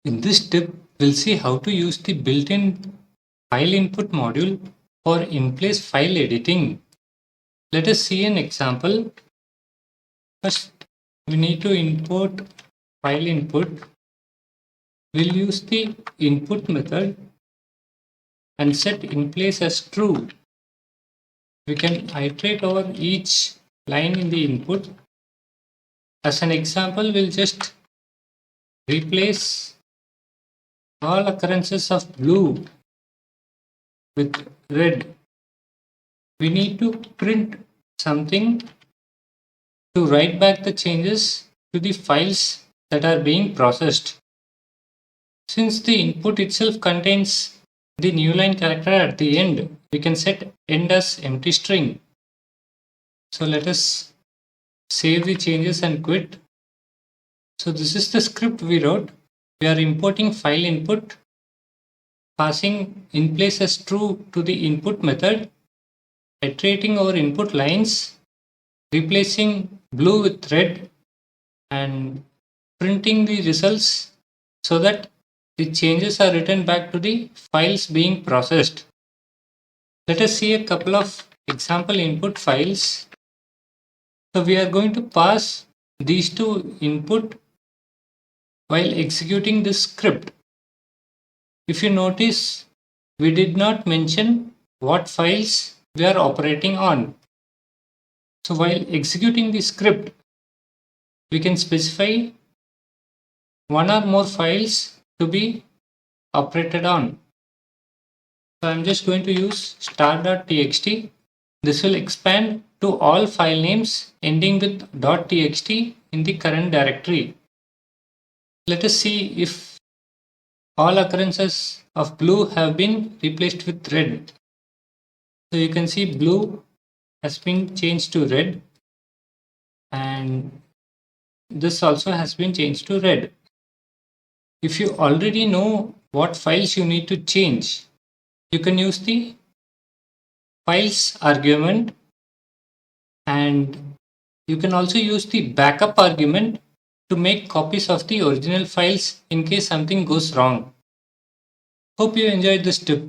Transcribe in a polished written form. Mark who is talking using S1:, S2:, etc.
S1: In this tip, we'll see how to use the built-in file input module for in-place file editing. Let us see an example. First, we need to import file input. We'll use the input method and set inplace as true. We can iterate over each line in the input. As an example, we'll just replace all occurrences of blue with red. We need to print something to write back the changes to the files that are being processed. Since the input itself contains the new line character at the end, we can set end as empty string. So let us save the changes and quit. So this is the script we wrote. We are importing file input, passing inplace as true to the input method, iterating over input lines, replacing blue with red, and printing the results so that the changes are written back to the files being processed. Let us see a couple of example input files. So we are going to pass these two input while executing this script. If you notice, we did not mention what files we are operating on. So while executing the script, we can specify one or more files to be operated on. So I'm just going to use star.txt. This will expand to all file names ending with .txt in the current directory. Let us see if all occurrences of blue have been replaced with red. So you can see blue has been changed to red, and this also has been changed to red. If you already know what files you need to change, you can use the files argument, and you can also use the backup argument to make copies of the original files in case something goes wrong. Hope you enjoyed this tip.